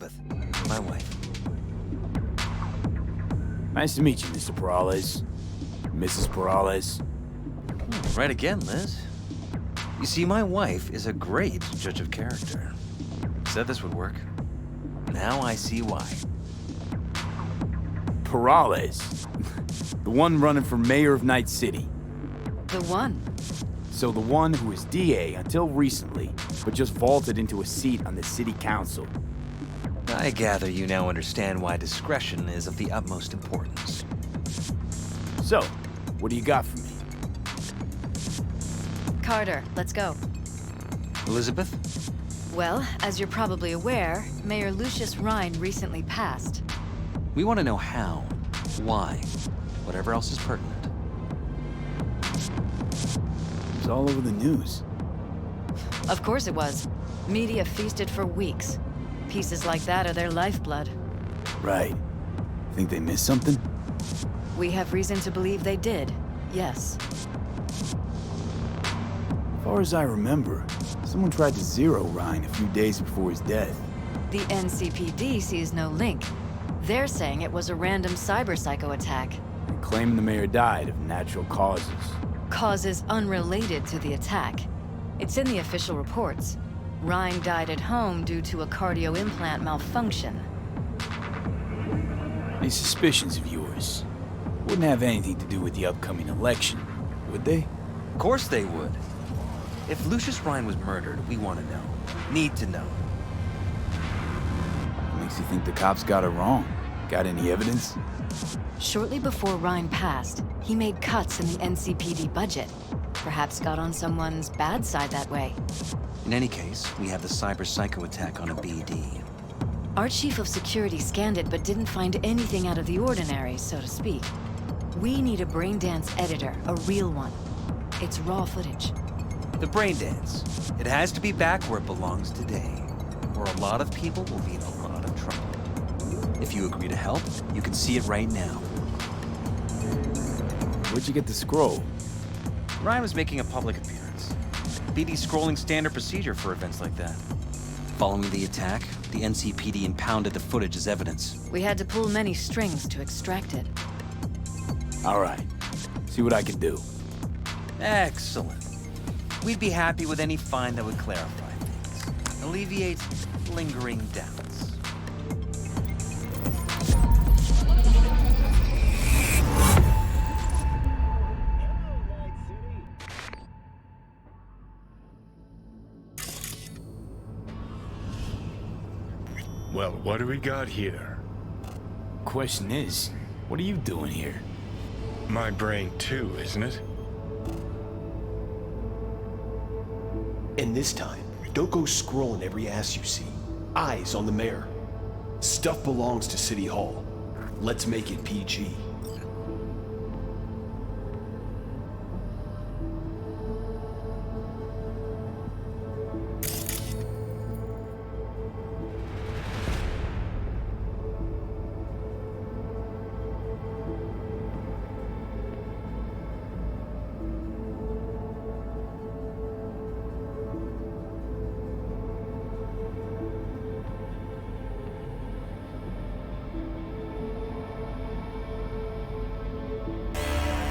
Elizabeth, my wife. Nice to meet you, Mr. Peralez. Mrs. Peralez. Right again, Liz. You see, my wife is a great judge of character. Said this would work. Now I see why. Peralez. The one running for mayor of Night City. The one. So the one who was DA until recently, but just vaulted into a seat on the city council. I gather you now understand why discretion is of the utmost importance. So, what do you got for me? Carter, let's go. Elizabeth? Well, as you're probably aware, Mayor Lucius Rhine recently passed. We want to know how, why, whatever else is pertinent. It's all over the news. Of course it was. Media feasted for weeks. Pieces like that are their lifeblood. Right. Think they missed something? We have reason to believe they did, yes. As far as I remember, someone tried to zero Rhine a few days before his death. The NCPD sees no link. They're saying it was a random cyber-psycho attack. And claiming the mayor died of natural causes. Causes unrelated to the attack. It's in the official reports. Rhine died at home due to a cardio implant malfunction. These suspicions of yours wouldn't have anything to do with the upcoming election, would they? Of course they would. If Lucius Rhine was murdered, we want to know. Need to know. Makes you think the cops got it wrong. Got any evidence? Shortly before Rhine passed, he made cuts in the NCPD budget. Perhaps got on someone's bad side that way. In any case, we have the cyber-psycho attack on a BD. Our chief of security scanned it but didn't find anything out of the ordinary, so to speak. We need a braindance editor, a real one. It's raw footage. The braindance. It has to be back where it belongs today, or a lot of people will be in a lot of trouble. If you agree to help, you can see it right now. Where'd you get the scroll? Ryan was making a public appearance. BD scrolling standard procedure for events like that. Following the attack, the NCPD impounded the footage as evidence. We had to pull many strings to extract it. All right. See what I can do. Excellent. We'd be happy with any find that would clarify things, alleviate lingering doubts. Well, what do we got here? Question is, what are you doing here? My brain too, isn't it? And this time, don't go scrolling every ass you see. Eyes on the mayor. Stuff belongs to City Hall. Let's make it PG.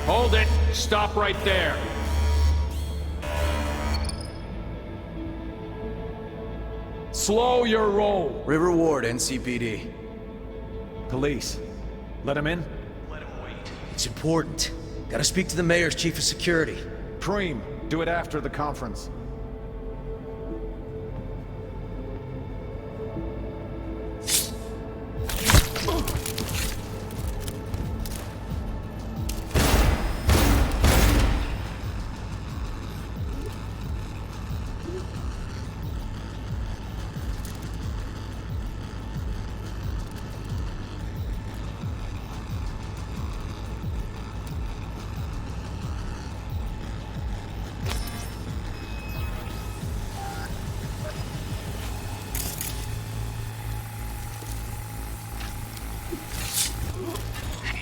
Hold it! Stop right there! Slow your roll! River Ward, NCPD. Police. Let him in? It's important. Gotta speak to the mayor's chief of security. Preem, do it after the conference.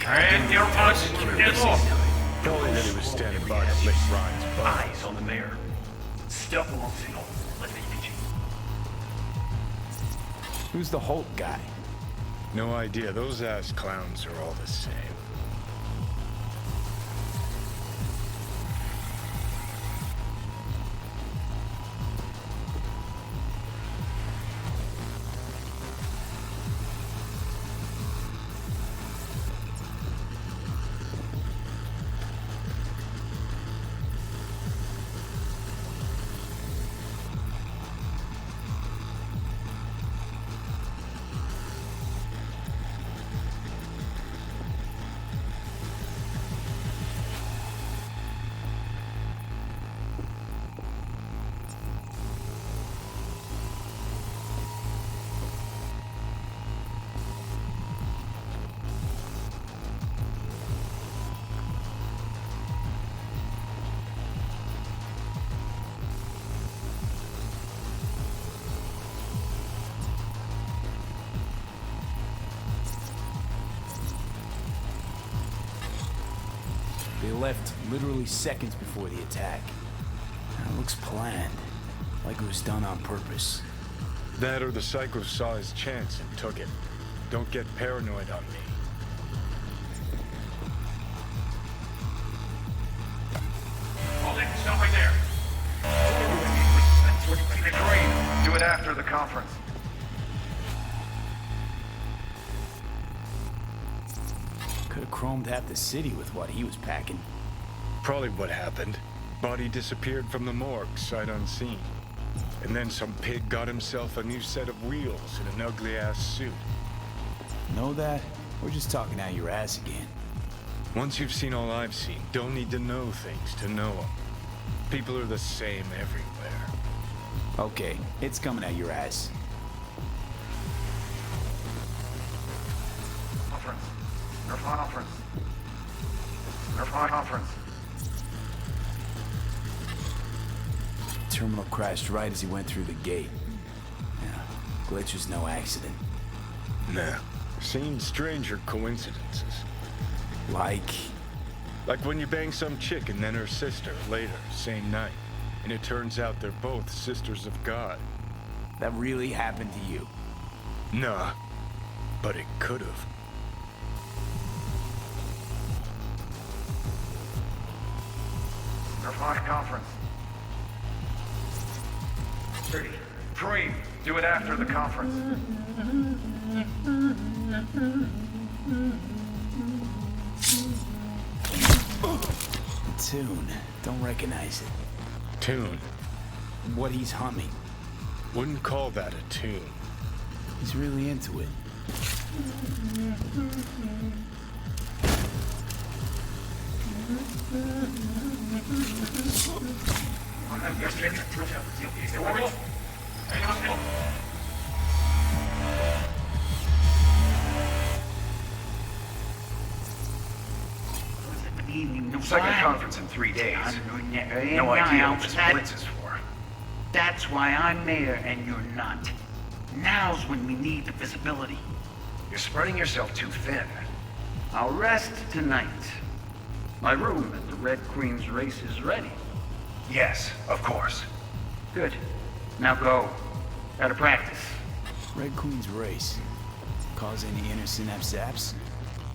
And your us is off. Only that he was standing by to lick Ryan's butt. Eyes on the mayor. Stuff belongs to you. Let's make it. Who's the Holt guy? No idea. Those ass clowns are all the same. They left literally seconds before the attack. That looks planned, like it was done on purpose. That or the psycho saw his chance and took it. Don't get paranoid on me. Hold it. Stop right there. Green, do it after the conference. Could have chromed half the city with what he was packing. Probably what happened. Body disappeared from the morgue, sight unseen. And then some pig got himself a new set of wheels and an ugly-ass suit. Know that? We're just talking out your ass again. Once you've seen all I've seen, don't need to know things to know them. People are the same everywhere. Okay, it's coming out your ass. Conference. Nerf conference. Nerf conference. Terminal crashed right as he went through the gate. Yeah, glitch was no accident. Nah. Seen stranger coincidences. Like Like when you bang some chick and then her sister later, same night. And it turns out they're both sisters of God. that really happened to you. Nah, but it could've. Confronting conference. Preem, do it after the conference. Tune. Don't recognize it. Tune. What he's humming. Wouldn't call that a tune. He's really into it. Second conference in 3 days. No idea what this blitz is for. That's why I'm mayor and you're not. Now's when we need the visibility. You're spreading yourself too thin. I'll rest tonight. My room at the Red Queen's race is ready. Yes, of course. Good. Now go. Gotta practice. Red Queen's race. Cause any inner synapse zaps?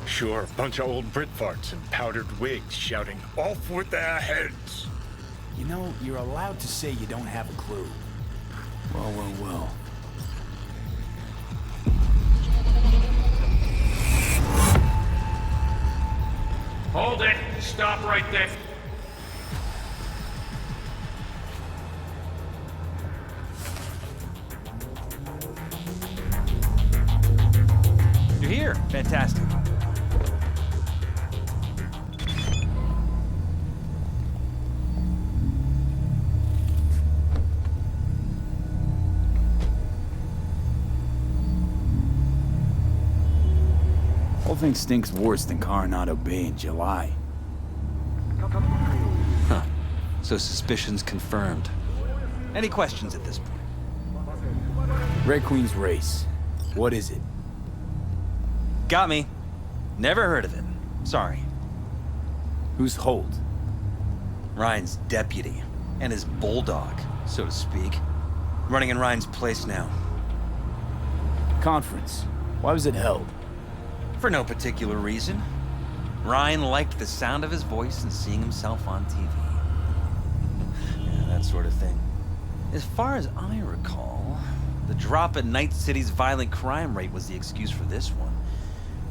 Sure, bunch of old Brit farts in powdered wigs shouting, "Off with their heads!" You know, you're allowed to say you don't have a clue. Well. Hold it! Stop right there! You're here. Fantastic. Whole thing stinks worse than Coronado Bay in July. Huh. So suspicions confirmed. Any questions at this point? Red Queen's race. What is it? Got me. Never heard of it. Sorry. Who's Holt? Ryan's deputy. And his bulldog, so to speak. Running in Ryan's place now. conference. Why was it held? For no particular reason. Ryan liked the sound of his voice and seeing himself on TV. Yeah, that sort of thing. As far as I recall, the drop in Night City's violent crime rate was the excuse for this one.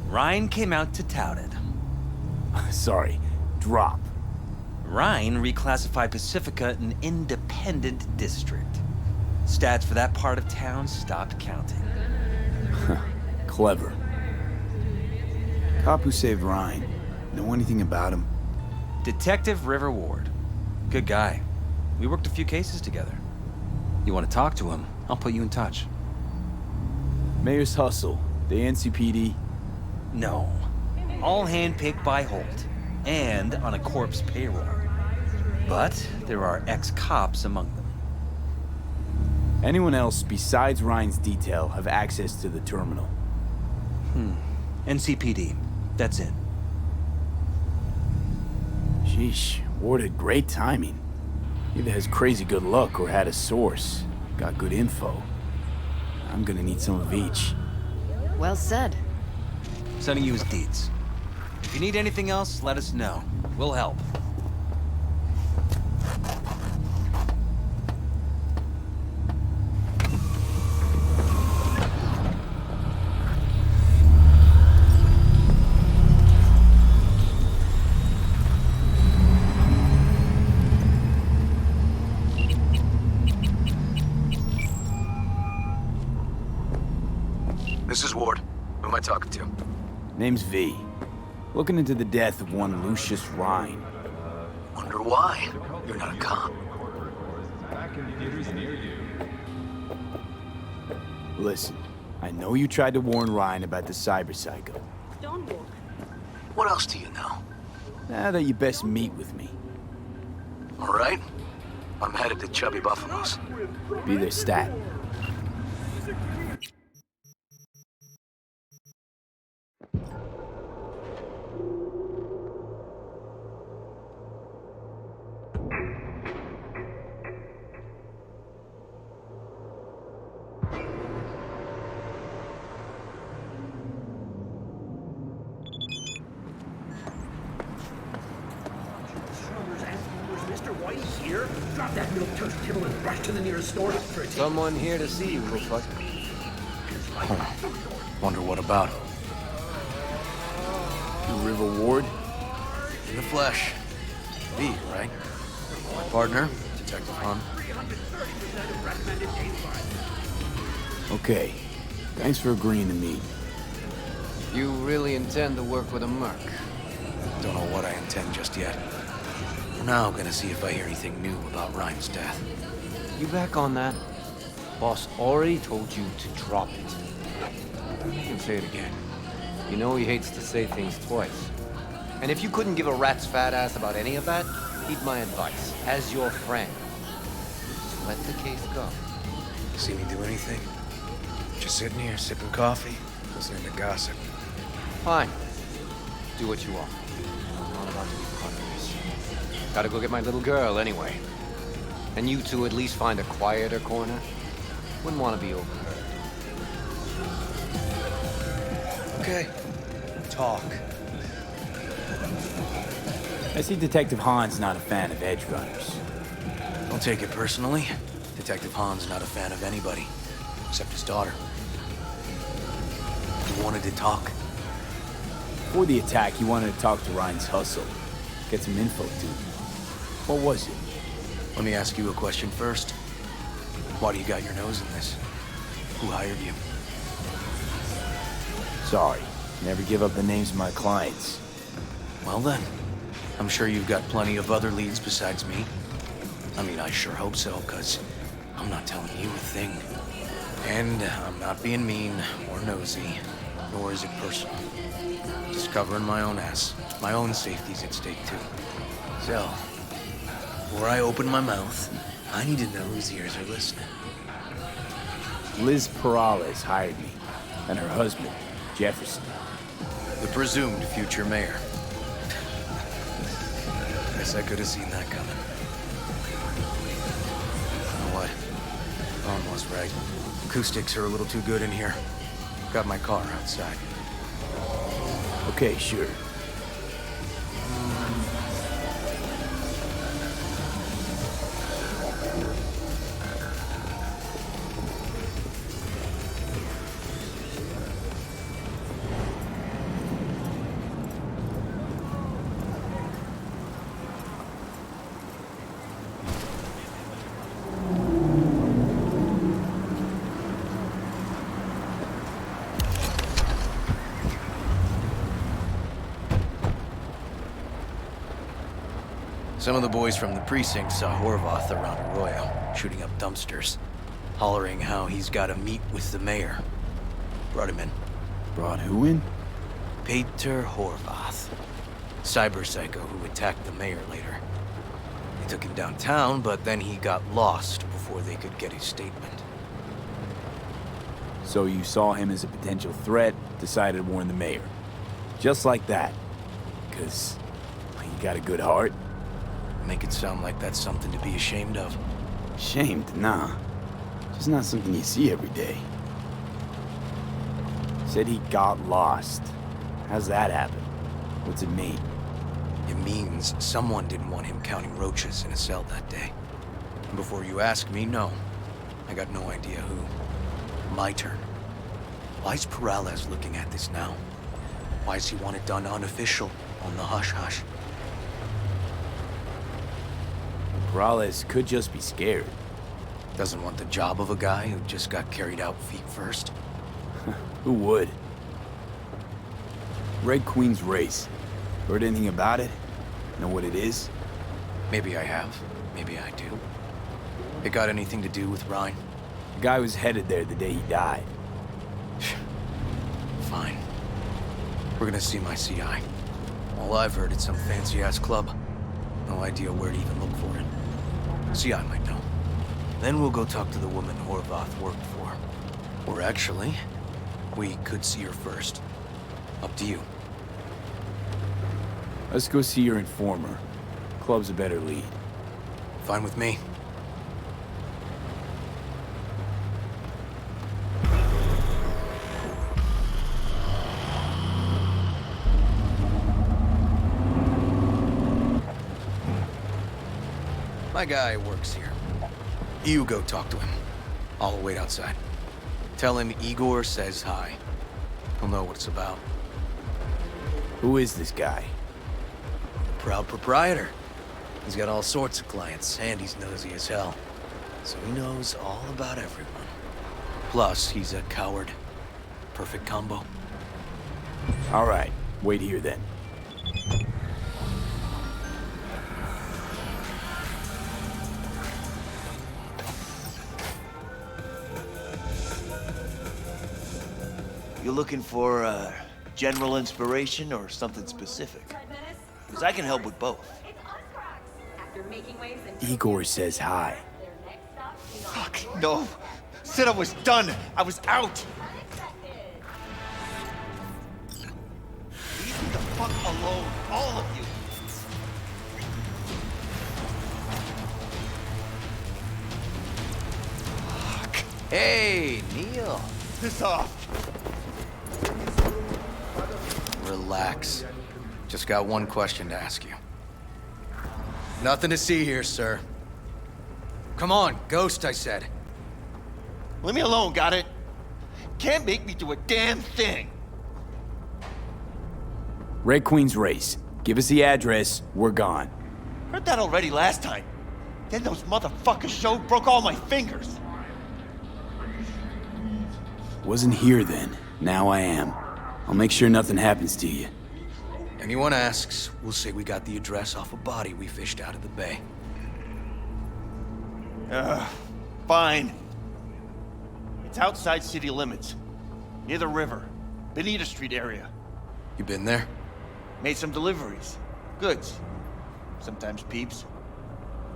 Ryan came out to tout it. Sorry, drop. Ryan reclassified Pacifica an independent district. Stats for that part of town stopped counting. Clever. Cop who saved Ryan. Know anything about him? Detective River Ward. Good guy. We worked a few cases together. You want to talk to him? I'll put you in touch. Mayor's Hustle. The NCPD? No. All handpicked by Holt. And on a corpse payroll. But there are ex-cops among them. Anyone else besides Ryan's detail have access to the terminal? NCPD. That's it. Sheesh, Ward had great timing. Either has crazy good luck or had a source. Got good info. I'm gonna need some of each. Well said. Sending you his deeds. If you need anything else, let us know. We'll help. This is Ward. Who am I talking to? Name's V. Looking into the death of one Lucius Ryan. Wonder why? You're not a cop. Listen, I know you tried to warn Ryan about the cyber psycho. What else do you know? Now that you best meet with me. All right. I'm headed to Chubby Buffalo's. Be their stat. Someone here to see you, looks like. Wonder what about? You River Ward? In the flesh. V, right? My partner, Detective Hunt. Okay. Thanks for agreeing to meet. You really intend to work with a merc? Don't know what I intend just yet. For now, I'm gonna see if I hear anything new about Ryan's death. You back on that? Boss already told you to drop it. You can say it again. You know he hates to say things twice. And if you couldn't give a rat's fat ass about any of that, heed my advice, as your friend. Just let the case go. See me do anything? Just sitting here, sipping coffee, listening to gossip. Fine. Do what you want. I'm not about to be part of this. Gotta go get my little girl anyway. And you two at least find a quieter corner. Wouldn't want to be overheard. Okay. Talk. I see Detective Hahn's not a fan of edge runners. Don't take it personally. Detective Hahn's not a fan of anybody, except his daughter. You wanted to talk? Before the attack, he wanted to talk to Ryan's Hustle. Get some info, dude. What was it? Let me ask you a question first. Why do you got your nose in this? Who hired you? Sorry. Never give up the names of my clients. Well then, I'm sure you've got plenty of other leads besides me. I mean, I sure hope so, because I'm not telling you a thing. And I'm not being mean or nosy, nor is it personal. Just covering my own ass. My own safety's at stake, too. So, before I open my mouth, I need to know whose ears are listening. Liz Peralez hired me, and her husband, Jefferson. The presumed future mayor. Guess I could have seen that coming. You know what? Ron was right. Acoustics are a little too good in here. Got my car outside. Okay, sure. Some of the boys from the precinct saw Horvath around Arroyo, shooting up dumpsters, hollering how he's got to meet with the mayor. Brought him in. Brought who in? Peter Horvath, cyber psycho who attacked the mayor later. They took him downtown, but then he got lost before they could get his statement. So you saw him as a potential threat, decided to warn the mayor. Just like that. 'Cause he got a good heart. Make it sound like that's something to be ashamed of. Ashamed? Nah. Just not something you see every day. Said he got lost. How's that happen? What's it mean? It means someone didn't want him counting roaches in a cell that day. And before you ask me, no. I got no idea who. My turn. Why's Peralez looking at this now? Why does he want it done unofficial, on the hush-hush? Peralez could just be scared. Doesn't want the job of a guy who just got carried out feet first? Who would? Red Queen's race. Heard anything about it? Know what it is? Maybe I have. Maybe I do. It got anything to do with Ryan? The guy was headed there the day he died. Fine. We're gonna see my CI. All I've heard, it's some fancy-ass club. No idea where to even look for it. CI might know. Then we'll go talk to the woman Horvath worked for. Or actually, we could see her first. Up to you. Let's go see your informer. Club's a better lead. Fine with me. My guy works here. You go talk to him. I'll wait outside. Tell him Igor says hi. He'll know what it's about. Who is this guy? Proud proprietor. He's got all sorts of clients, and he's nosy as hell. So he knows all about everyone. Plus, he's a coward. Perfect combo. All right, wait here then. You looking for general inspiration or something specific? Because I can help with both. Igor says hi. Fuck, no. Said I was done. I was out. Leave me the fuck alone, all of you. Fuck. Hey, Neil. Piss off. Relax. Just got one question to ask you. Nothing to see here, sir. Come on, ghost, I said. Leave me alone, got it? Can't make me do a damn thing. Red Queen's race. Give us the address, we're gone. Heard that already last time. Then those motherfuckers showed, broke all my fingers. Wasn't here then. Now I am. I'll make sure nothing happens to you. Anyone asks, we'll say we got the address off a body we fished out of the bay. Fine. It's outside city limits. Near the river. Benita Street area. You been there? Made some deliveries. Goods. Sometimes peeps.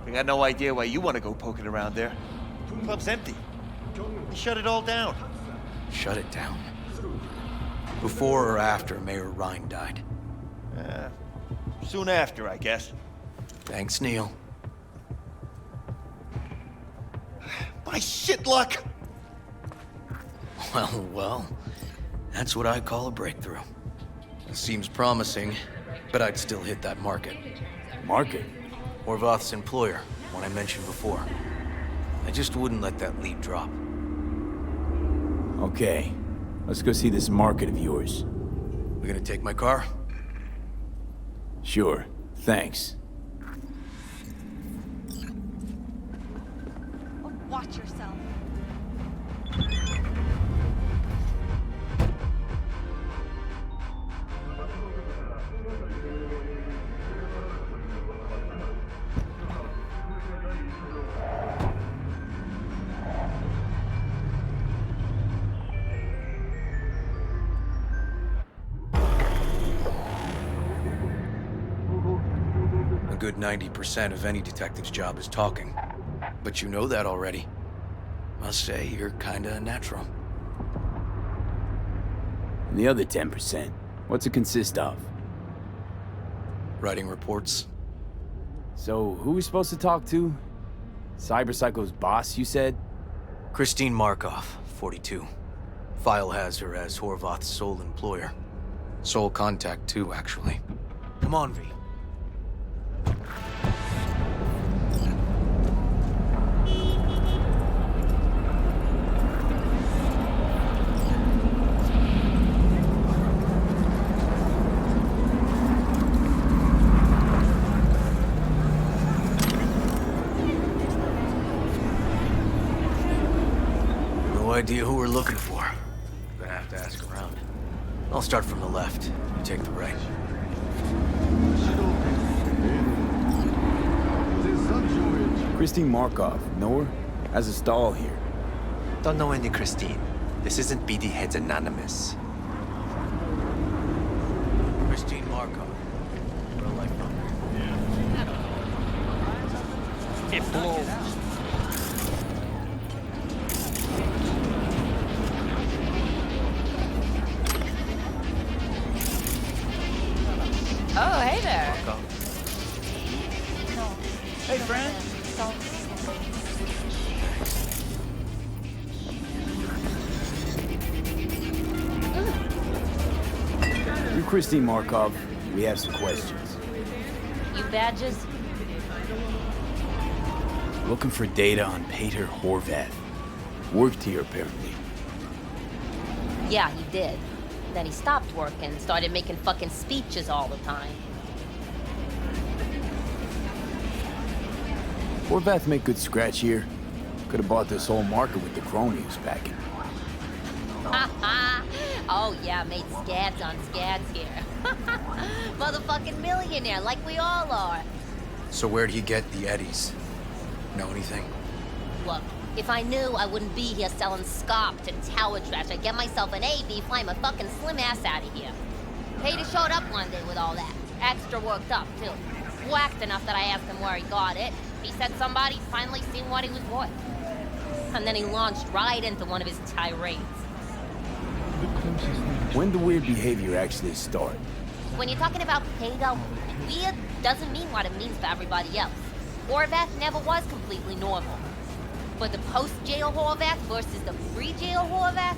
I got no idea why you want to go poking around there. Club's empty. They shut it all down. Shut it down? Before or after Mayor Ryan died? Soon after, I guess. Thanks, Neil. My shit luck! Well, That's what I call a breakthrough. It seems promising, but I'd still hit that market. Market? Horvath's employer, one I mentioned before. I just wouldn't let that lead drop. Okay, let's go see this market of yours. We gonna take my car? Sure, thanks. Watch yourself. A good 90% of any detective's job is talking. But you know that already. Must say, you're kinda natural. And the other 10%, what's it consist of? Writing reports. So, who are we supposed to talk to? Cyberpsycho's boss, you said? Christine Markov, 42. File has her as Horvath's sole employer. Sole contact, too, actually. Come on, V. No idea who we're looking for. Gonna have to ask around. I'll start from the left. You take the right. Christine Markov, know her? Has a stall here. Don't know any Christine. This isn't BD Heads Anonymous. Christine Markov. Real life number. It blows. Oh, hey there. Hey, friend. You're Christine Markov. We have some questions. You badges? Looking for data on Peter Horvath. Worked here, apparently. Yeah, he did. Then he stopped working and started making fucking speeches all the time. Horvath make good scratch here. Could have bought this whole market with the crony he was packing. Oh yeah, made scads on scads here. Motherfucking millionaire, like we all are. So where'd he get the eddies? Know anything? Look, if I knew, I wouldn't be here selling scopped and tower trash. I'd get myself an AB, fly my fucking slim ass out of here. Peter showed up one day with all that. Extra worked up, too. Whacked enough that I asked him where he got it. He said somebody'd finally seen what he was worth. And then he launched right into one of his tirades. When did weird behavior actually start? When you're talking about Peter, weird doesn't mean what it means for everybody else. Horvath never was completely normal. But the post-jail Horvath versus the pre-jail Horvath,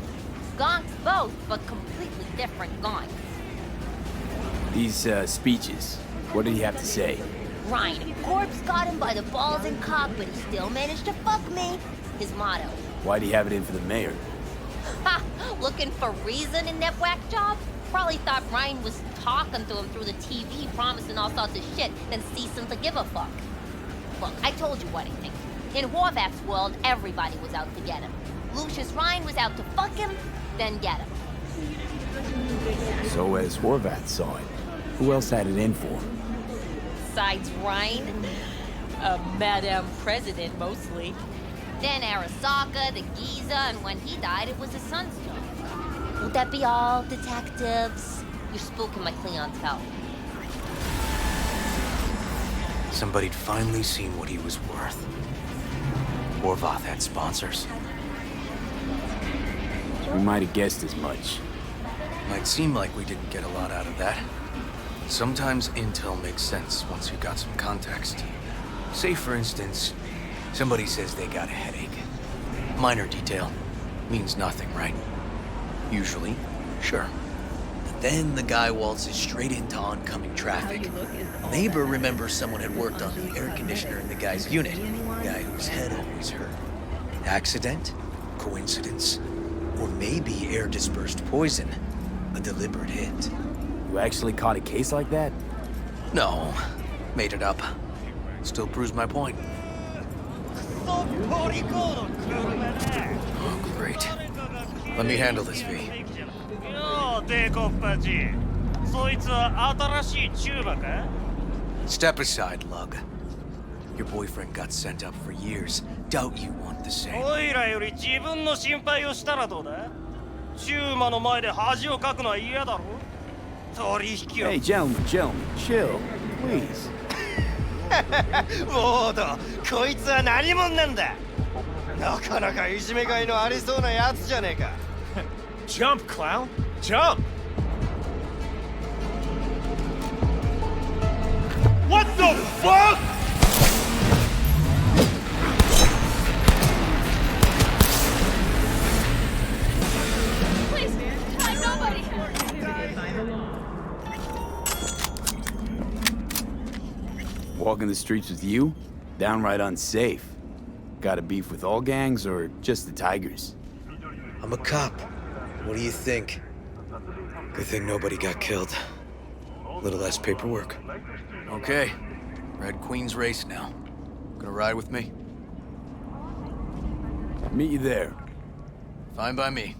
gonks both, but completely different gonks. These, speeches, what did he have to say? Ryan, Corpse got him by the balls and cock, but he still managed to fuck me. His motto. Why'd he have it in for the mayor? Ha! Looking for reason in that whack job? Probably thought Ryan was talking to him through the TV, promising all sorts of shit, then ceasing to give a fuck. Look, I told you what I think. In Horvath's world, everybody was out to get him. Lucius Ryan was out to fuck him, then get him. So as Horvath saw it, who else had it in for him? Besides Ryan, a Madame President mostly. Then Arasaka, the Giza, and when he died, it was his son's job. Would that be all, detectives? You're spooking my clientele. Somebody'd finally seen what he was worth. Horvath had sponsors. We might have guessed as much. Might seem like we didn't get a lot out of that. Sometimes intel makes sense once you've got some context. Say, for instance, somebody says they got a headache. Minor detail. Means nothing, right? Usually. Sure. But then the guy waltzes straight into oncoming traffic. Neighbor remembers someone had worked on the air conditioner in the guy's unit. The guy whose head always hurt. Accident? Coincidence? Or maybe air-dispersed poison. A deliberate hit. You actually caught a case like that? No. Made it up. Still proves my point. Oh, great. Let me handle this, V. Step aside, Lug. Your boyfriend got sent up for years. Doubt you want the same. Hey, gentlemen, chill, please. モード、こいつは何者なんだ。なかなかいじめがいのありそうなやつじゃねえか。Jump, clown! Jump! What the fuck?! Please, I'm nobody. Walking the streets with you? Downright unsafe. Got a beef with all gangs or just the Tigers? I'm a cop. What do you think? Good thing nobody got killed. A little less paperwork. Okay. Red Queen's race now. Gonna ride with me? Meet you there. Fine by me.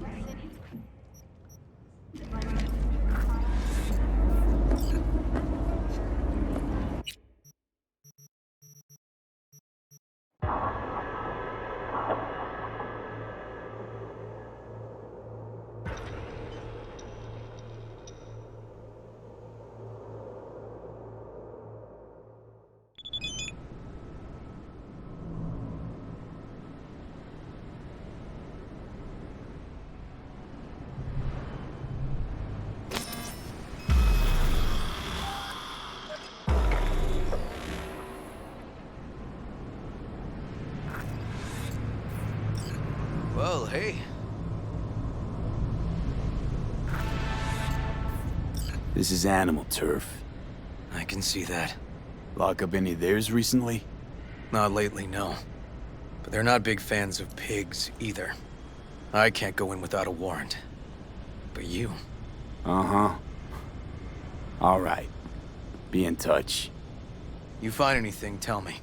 Well, hey. This is animal turf. I can see that. Lock up any of theirs recently? Not lately, no. But they're not big fans of pigs, either. I can't go in without a warrant. But you... Uh-huh. All right. Be in touch. You find anything, tell me.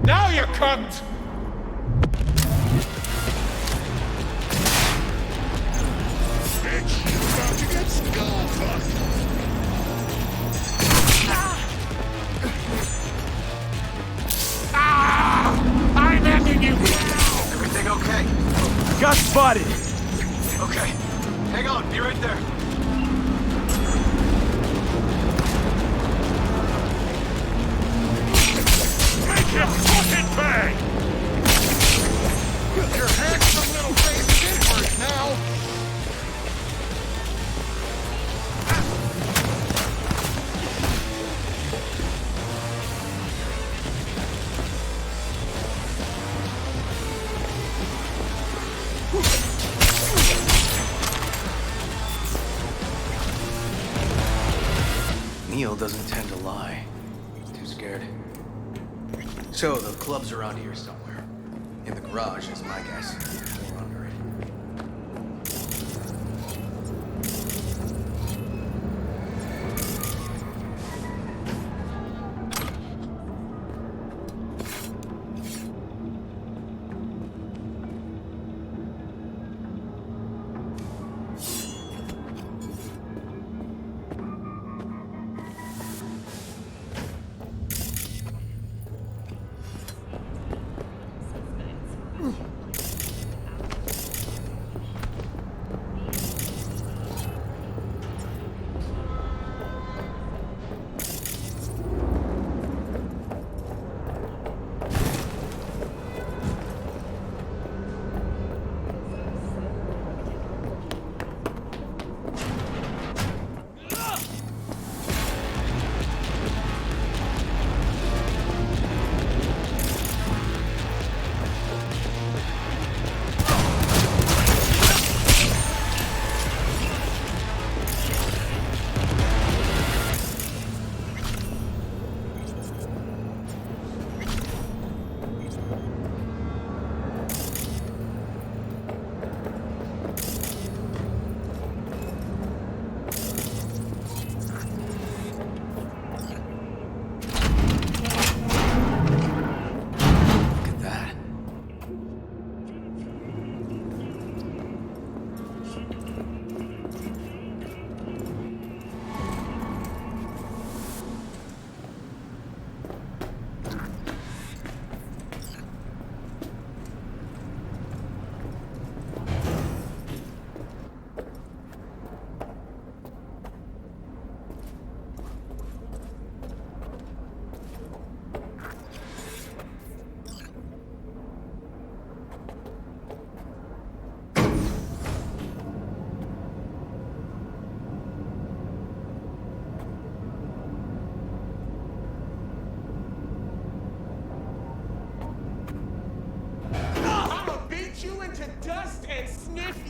Now you cunt! Bitch, you're about to get skull-fucked! I'm ending you now! Everything okay? Got spotted! Okay. Hang on, be right there. Make him fucking bang! Your handsome little face is in for it now! Neil doesn't tend to lie. Too scared. So, the club's around here somewhere. In the garage is my guess. Or under it.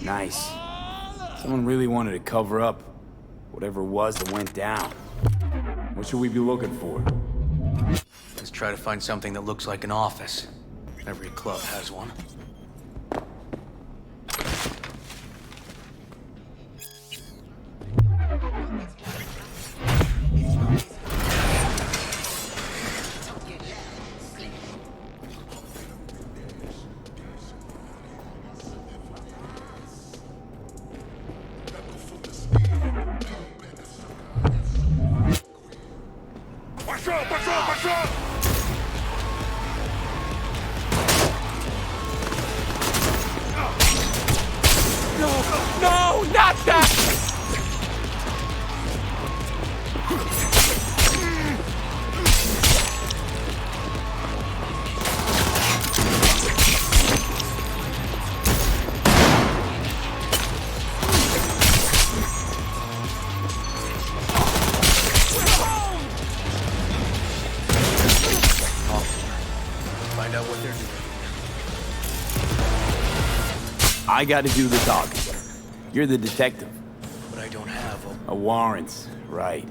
Nice. Someone really wanted to cover up whatever it was that went down. What should we be looking for? Let's try to find something that looks like an office. Every club has one. No, not that! Find out what they're doing. I gotta do the talking. You're the detective. But I don't have a warrant, right?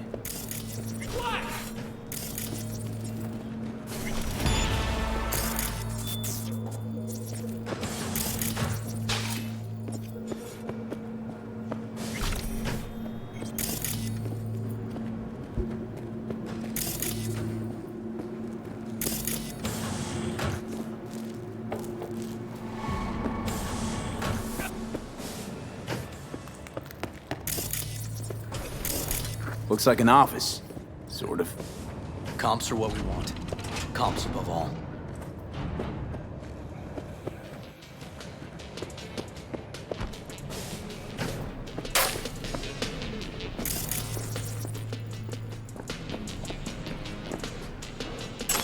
Looks like an office. Sort of. Comps are what we want. Comps above all.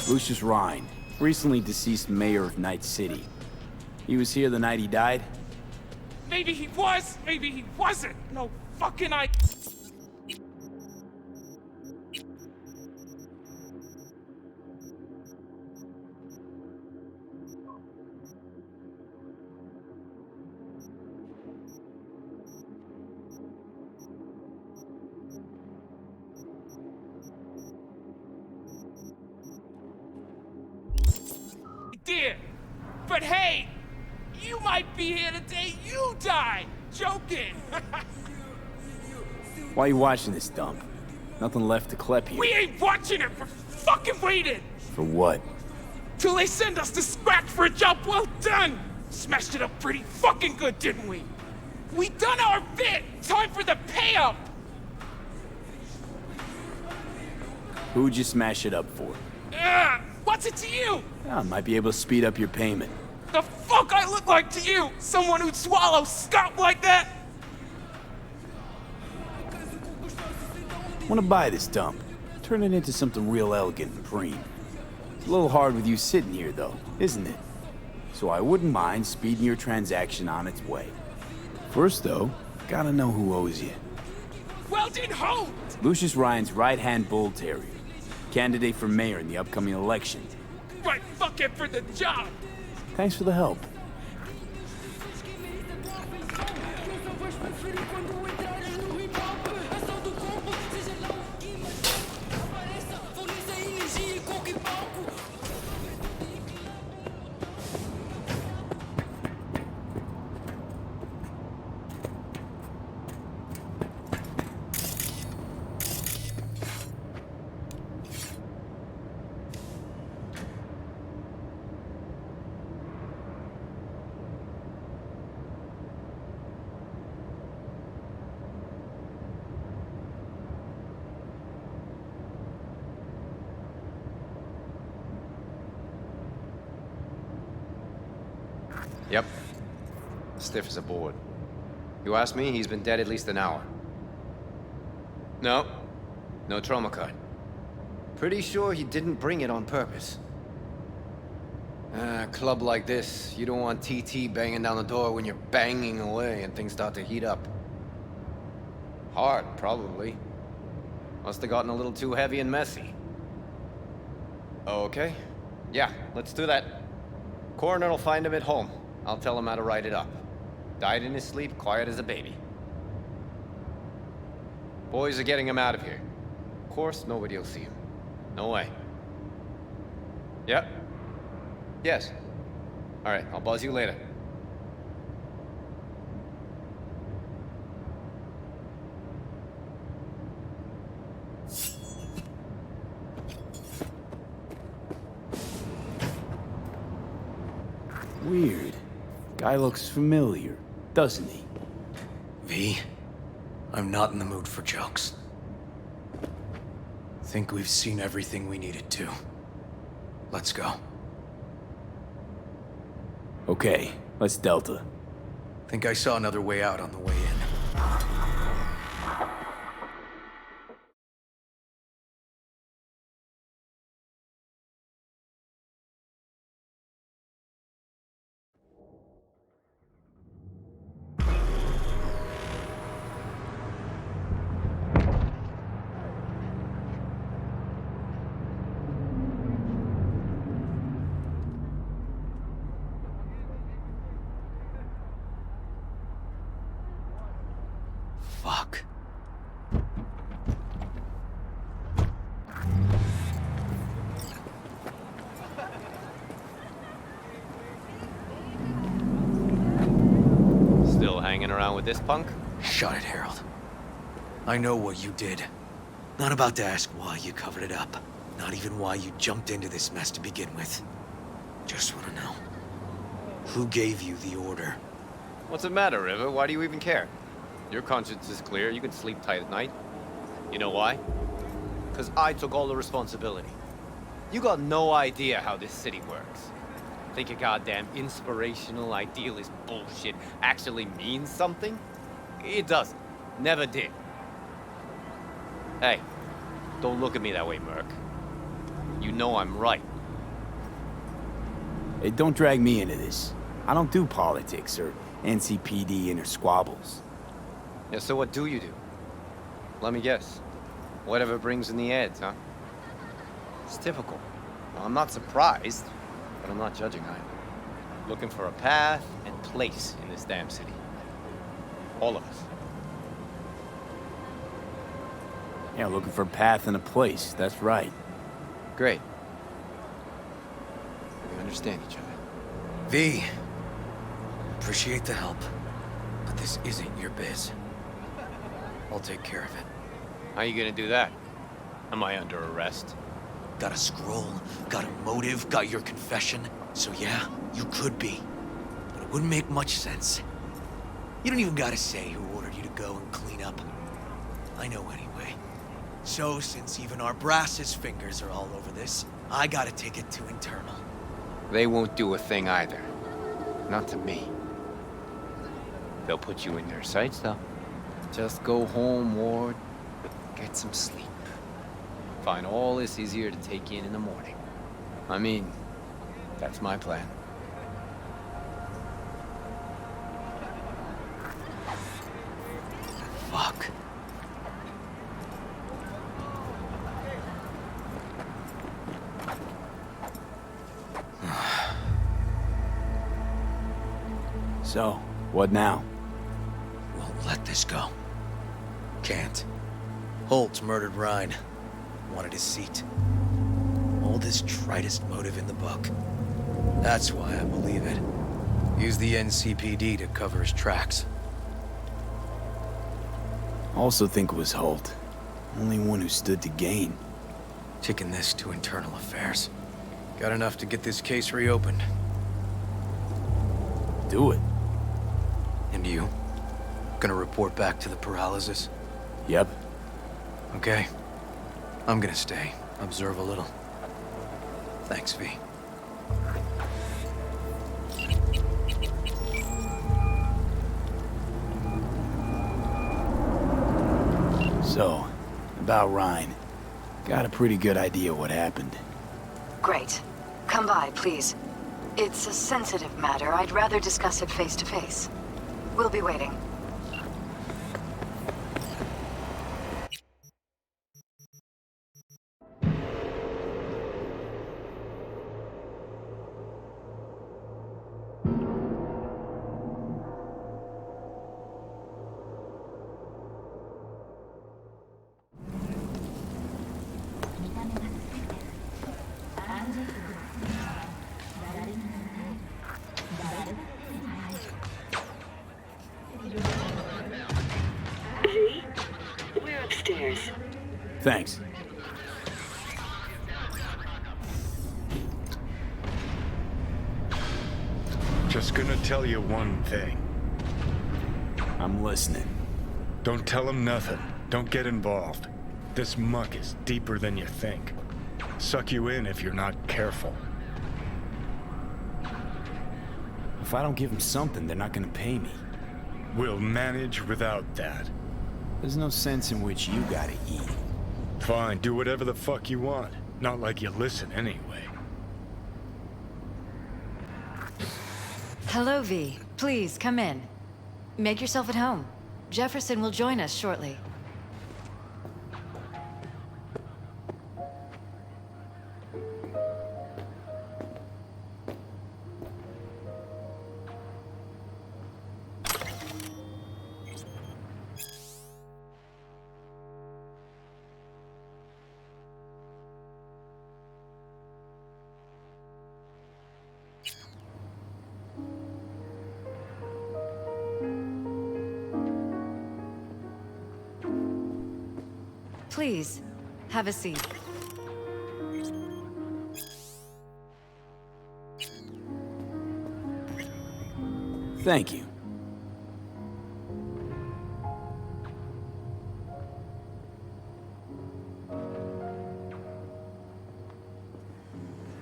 Lucius Rhine, recently deceased mayor of Night City. He was here the night he died? Maybe he was, maybe he wasn't. No fucking idea. But hey, you might be here the day you die. Joking. Why are you watching this dump? Nothing left to collect here. We ain't watching it. We're fucking waiting. For what? Till they send us to scratch for a job well done. Smashed it up pretty fucking good, didn't we? We done our bit. Time for the pay up. Who'd you smash it up for? What's it to you? I might be able to speed up your payment. The fuck I look like to you? Someone who'd swallow scop like that? Want to buy this dump. Turn it into something real elegant and preen. It's a little hard with you sitting here, though, isn't it? So I wouldn't mind speeding your transaction on its way. First, though, gotta know who owes you. Well, then hold! Lucius Ryan's right-hand bull terrier. Candidate for mayor in the upcoming election. Right fucking for the job! Thanks for the help. Yep. Stiff as a board. You ask me, he's been dead at least an hour. No. No trauma card. Pretty sure he didn't bring it on purpose. A club like this, you don't want TT banging down the door when you're banging away and things start to heat up. Hard, probably. Must have gotten a little too heavy and messy. Okay. Yeah, let's do that. Coroner will find him at home. I'll tell him how to write it up. Died in his sleep, quiet as a baby. Boys are getting him out of here. Of course, nobody will see him. No way. Yep. Yes. All right, I'll buzz you later. Weird. Guy looks familiar, doesn't he? V, I'm not in the mood for jokes. Think we've seen everything we needed to. Let's go. Okay, let's Delta. Think I saw another way out on the way in. Fuck. Still hanging around with this punk? Shut it, Harold. I know what you did. Not about to ask why you covered it up. Not even why you jumped into this mess to begin with. Just want to know. Who gave you the order? What's the matter, River? Why do you even care? Your conscience is clear. You can sleep tight at night. You know why? Because I took all the responsibility. You got no idea how this city works. Think your goddamn inspirational, idealist bullshit actually means something? It doesn't. Never did. Hey, don't look at me that way, Merc. You know I'm right. Hey, don't drag me into this. I don't do politics or NCPD inner squabbles. Yeah, so what do you do? Let me guess. Whatever brings in the ads, huh? It's typical. Well, I'm not surprised, but I'm not judging either. Looking for a path and place in this damn city. All of us. Yeah, looking for a path and a place, that's right. Great. We understand each other. V, appreciate the help, but this isn't your biz. I'll take care of it. How you gonna do that? Am I under arrest? Got a scroll, got a motive, got your confession. So yeah, you could be. But it wouldn't make much sense. You don't even gotta say who ordered you to go and clean up. I know anyway. So since even our brass's fingers are all over this, I gotta take it to internal. They won't do a thing either. Not to me. They'll put you in their sights, though. Just go home, Ward. Get some sleep. Find all this easier to take in the morning. I mean, that's my plan. Fuck. So, what now? Won't let this go. Can't. Holtz murdered Rhine. Wanted his seat. Oldest, tritest motive in the book. That's why I believe it. Use the NCPD to cover his tracks. Also think it was Holt. Only one who stood to gain. Taking this to internal affairs. Got enough to get this case reopened. Do it. And you? Gonna report back to the Peralezes? Yep. Okay. I'm gonna stay. Observe a little. Thanks, V. So, about Rhine. Got a pretty good idea what happened. Great. Come by, please. It's a sensitive matter. I'd rather discuss it face to face. We'll be waiting. V, we're upstairs. Thanks. Just gonna tell you one thing. I'm listening. Don't tell him nothing. Don't get involved. This muck is deeper than you think. Suck you in if you're not careful. If I don't give them something, they're not gonna pay me. We'll manage without that. There's no sense in which you gotta eat. Fine, do whatever the fuck you want. Not like you listen anyway. Hello, V. Please, come in. Make yourself at home. Jefferson will join us shortly. Please, have a seat. Thank you.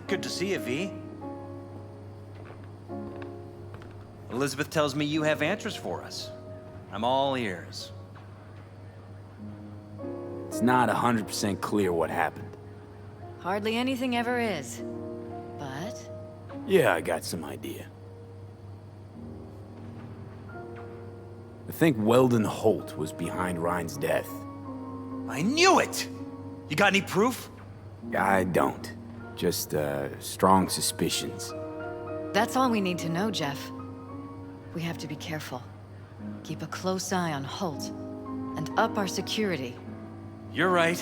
Good to see you, V. Elizabeth tells me you have answers for us. I'm all ears. It's not 100% clear what happened. Hardly anything ever is. But... Yeah, I got some idea. I think Weldon Holt was behind Ryan's death. I knew it! You got any proof? I don't. Just, strong suspicions. that's all we need to know, Jeff. We have to be careful. Keep a close eye on Holt. And up our security. You're right.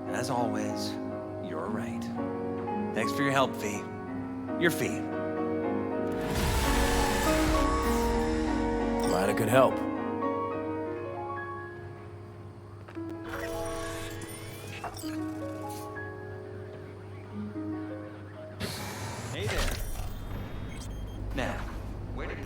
As always, you're right. Thanks for your help, V. Your fee. Glad I could help. Hey there. Now, where did he...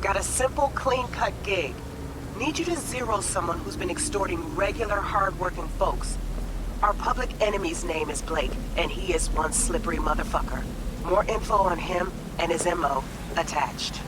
Got a simple, clean-cut gig. Need you to zero someone who's been extorting regular, hard-working folks. Our public enemy's name is Blake, and he is one slippery motherfucker. More info on him and his MO attached.